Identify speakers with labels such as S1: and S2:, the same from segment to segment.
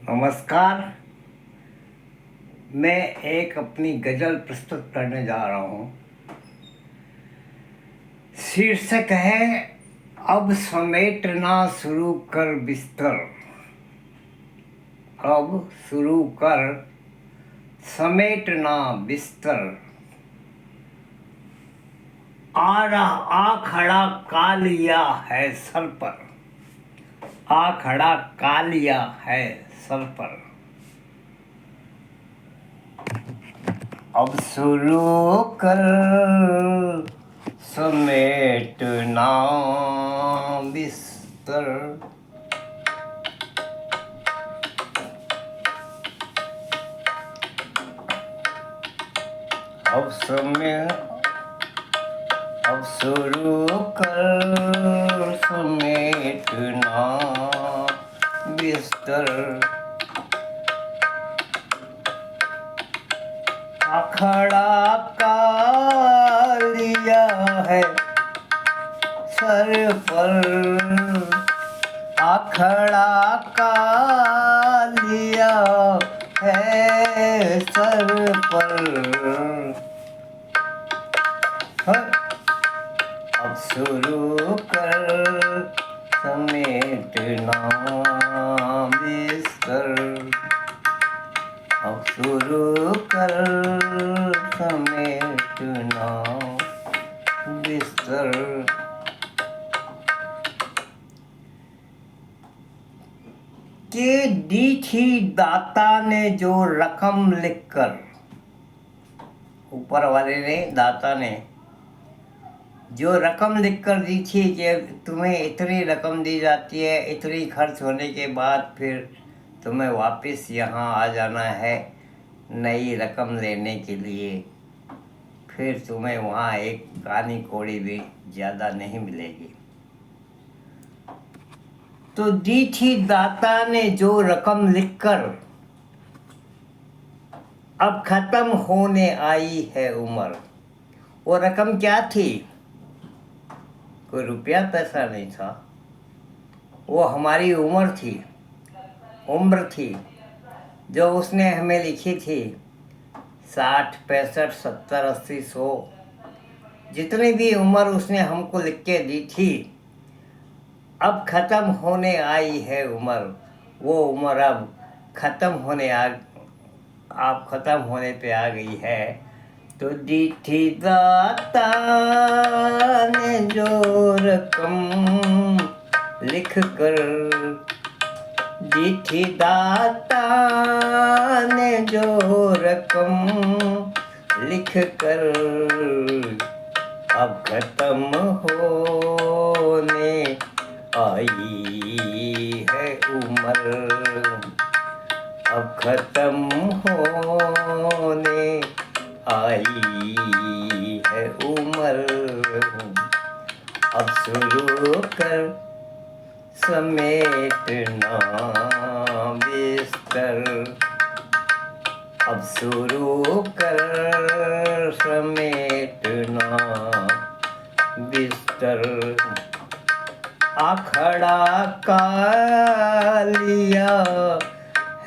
S1: नमस्कार। मैं एक अपनी गज़ल प्रस्तुत करने जा रहा हूँ। शीर्षक है अब समेटना शुरू कर बिस्तर। अब शुरू कर समेटना बिस्तर। आ खड़ा कालिया है सर पर। आ खड़ा कालिया है सर पर। अब शुरू कर समेटना बिस्तर। अब शुरू कर समेटना बिस्तर। अखड़ा कालिया है सर पर। अखड़ा कालिया है सर पर। अब शुरू कर समेटना बिस्तर। अब शुरू कर समेटना बिस्तर। के दी थी दाता ने जो रकम लिखकर। ऊपर वाले ने, दाता ने जो रकम लिखकर दी थी कि तुम्हें इतनी रकम दी जाती है, इतनी खर्च होने के बाद फिर तुम्हें वापस यहाँ आ जाना है नई रकम लेने के लिए। फिर तुम्हें वहाँ एक कानी कौड़ी भी ज़्यादा नहीं मिलेगी। तो दी थी दाता ने जो रकम लिखकर। अब खत्म होने आई है उम्र। वो रकम क्या थी? कोई रुपया पैसा नहीं था, वो हमारी उम्र थी। उम्र थी जो उसने हमें लिखी थी। 60, 65, 70, 80, 100 जितनी भी उम्र उसने हमको लिख के दी थी, अब ख़त्म होने आई है उम्र। वो उम्र अब ख़त्म होने पे आ गई है। तो दी थी दाता ने जो रकम लिख कर। दी थी दाता ने जो रकम लिख कर। अब खत्म होने आई है उम्र। अब खत्म होने आई है उम्र। अब शुरू कर समेटना बिस्तर। अब शुरू कर समेटना बिस्तर। अखड़ा कालिया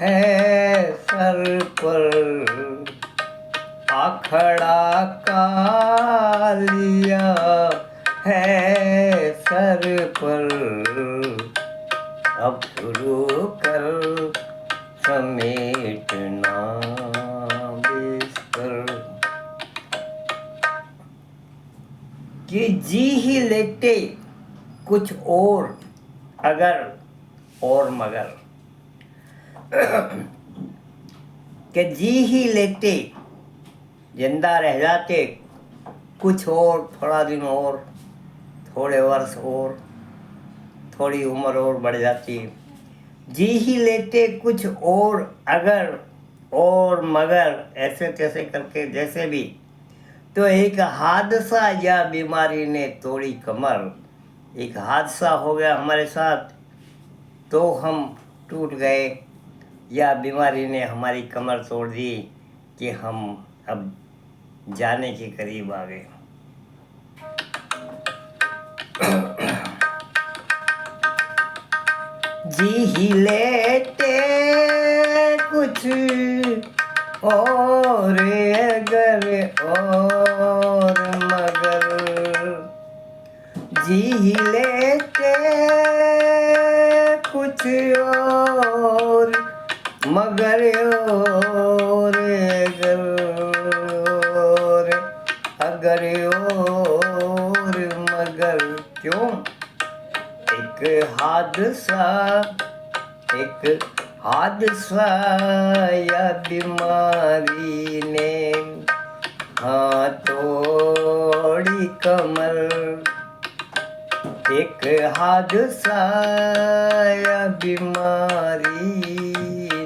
S1: है सर पर। अखड़ा कालिया है सर पर। अब शुरू कर समेटना बिस्तर। कि जी ही लेते कुछ और अगर और मगर। कि जी ही लेते, जिंदा रह जाते कुछ और, थोड़ा दिन और, थोड़े वर्ष और, थोड़ी उम्र और बढ़ जाती। जी ही लेते कुछ और अगर और मगर, ऐसे तैसे करके जैसे भी। तो एक हादसा या बीमारी ने तोड़ी कमर। एक हादसा हो गया हमारे साथ तो हम टूट गए, या बीमारी ने हमारी कमर तोड़ दी कि हम अब जाने के करीब आ गए। जी ही लेते और अगर और मगर जी लेते कुछ और मगर और अगर और मगर क्यों एक हादसा या बीमारी ने हाँ तोड़ी कमर एक हादसा या बीमारी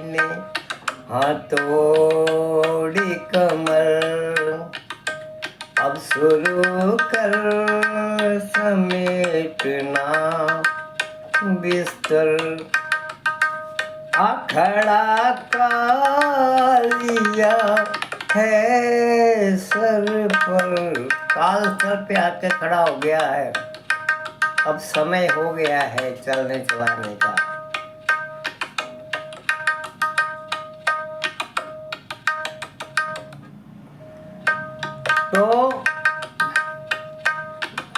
S1: ने हाँ तोड़ी कमर अब शुरू कर समेटना बिस्तर अखड़ा कालिया है सर पर काल सर पे आके खड़ा हो गया है। अब समय हो गया है चलने चलाने का। तो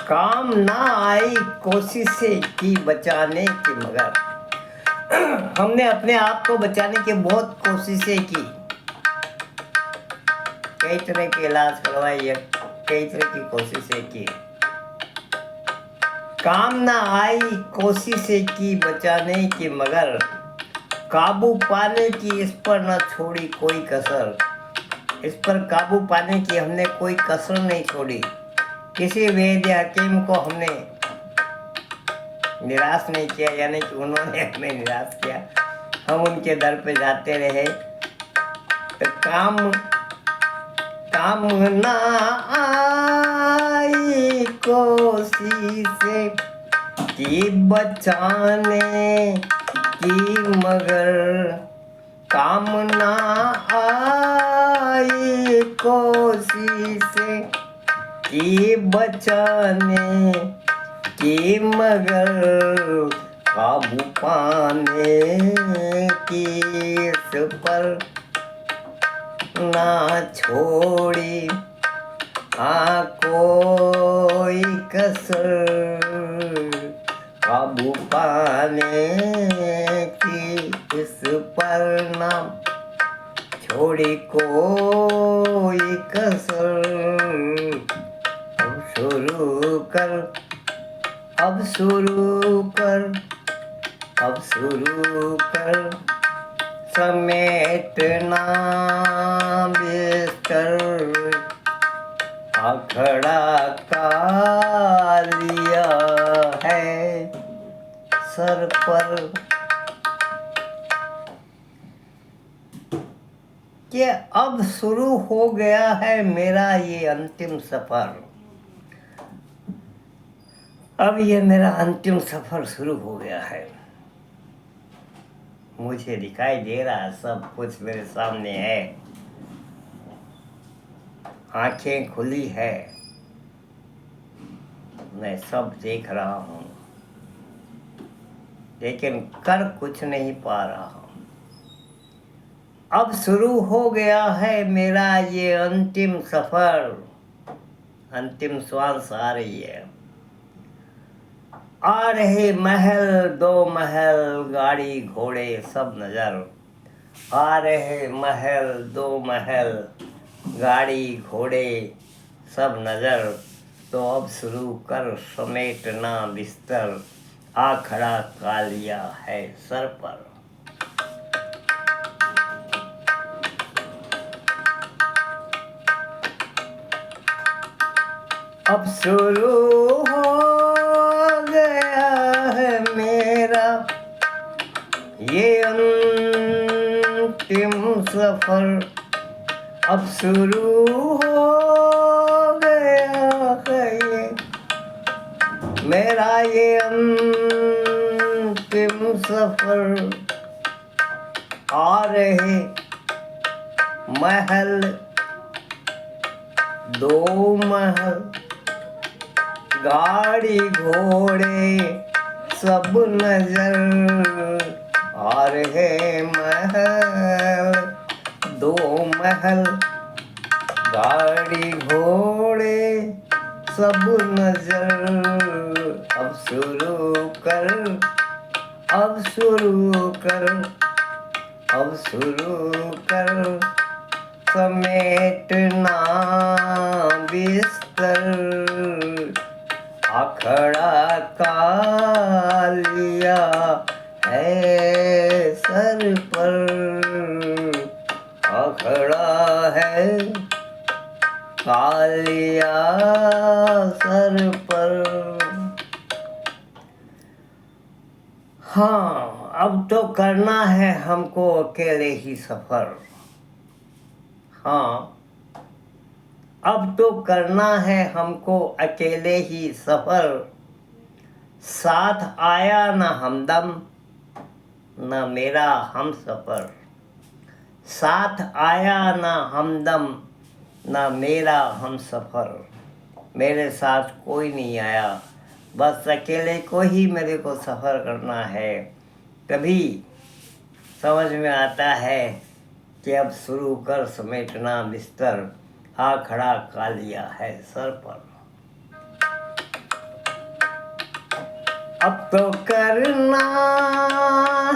S1: काम ना आई कोशिशें की बचाने की मगर हमने अपने आप को बचाने की बहुत कोशिशें की, कई तरह के इलाज करवाए, कई तरह की कोशिशें की, काम ना आई कोशिशें की बचाने की मगर काबू पाने की इस पर न छोड़ी कोई कसर। इस पर काबू पाने की हमने कोई कसर नहीं छोड़ी। किसी वैद्य हकीम को हमने निराश नहीं किया, यानी कि उन्होंने हमें निराश किया। हम उनके दर पे जाते रहे। तो काम ना आई कोशिशें की बचाने की मगर काम ना आई कोशिशें की बचाने की मगर काबू पाने की इस पर ना छोड़ी हाँ कोई कसर। काबू पाने की इस पर ना छोड़ी कोई कसर। अब शुरू कर समेटना बिस्तर अखड़ा कालिया है सर पर। कि अब शुरू हो गया है मेरा ये अंतिम सफर। अब ये मेरा अंतिम सफर शुरू हो गया है। मुझे दिखाई दे रहा है, सब कुछ मेरे सामने है, आंखें खुली है, मैं सब देख रहा हूँ, लेकिन कर कुछ नहीं पा रहा हूँ। अब शुरू हो गया है मेरा ये अंतिम सफर। अंतिम श्वास आ रही है। आ रहे महल दो महल गाड़ी घोड़े सब नजर। आ रहे महल दो महल गाड़ी घोड़े सब नजर। तो अब शुरू कर समेटना बिस्तर आ खड़ा कालिया है सर पर। अब शुरू हो गया है मेरा ये अंतिम सफर। अब शुरू हो गया है ये मेरा ये अंतिम सफर। आ रहे महल दो महल गाड़ी घोड़े सब नजर। आ रहे महल पहल, गाड़ी घोड़े सब नजर, अब शुरू कर, अब शुरू कर, अब शुरू कर, समेटना बिस्तर, अखड़ा कालिया है सर पर, अखड़ा है कालिया सर पर। हाँ, अब तो करना है हमको अकेले ही सफर। हाँ, अब तो करना है हमको अकेले ही सफर, साथ आया न हमदम न मेरा हम सफर, साथ आया न हमदम न मेरा हम सफर। मेरे साथ कोई नहीं आया, बस अकेले को ही मेरे को सफ़र करना है। तभी समझ में आता है कि अब शुरू कर समेटना बिस्तर, आ खड़ा कालिया है सर पर। अब तो करना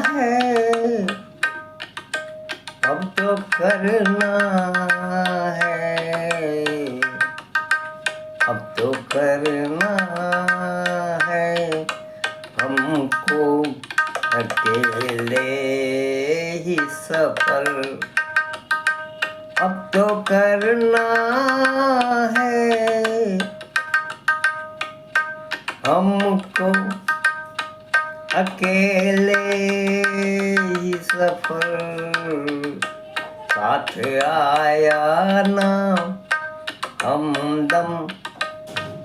S1: है, अब तो करना है, अब तो करना है हमको अकेले ही सफर। अब तो करना है हमको अकेले ही सफर, साथ आया ना हमदम,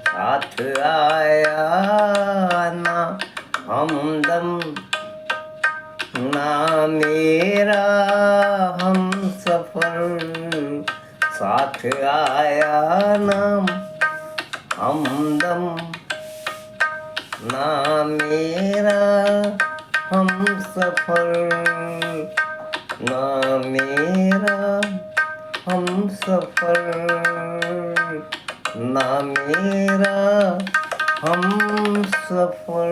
S1: साथ आया ना हमदम ना मेरा हम सफर, साथ आया ना हमदम ना मेरा हम सफर, ना मेरा हम सफर, ना मेरा हम सफर।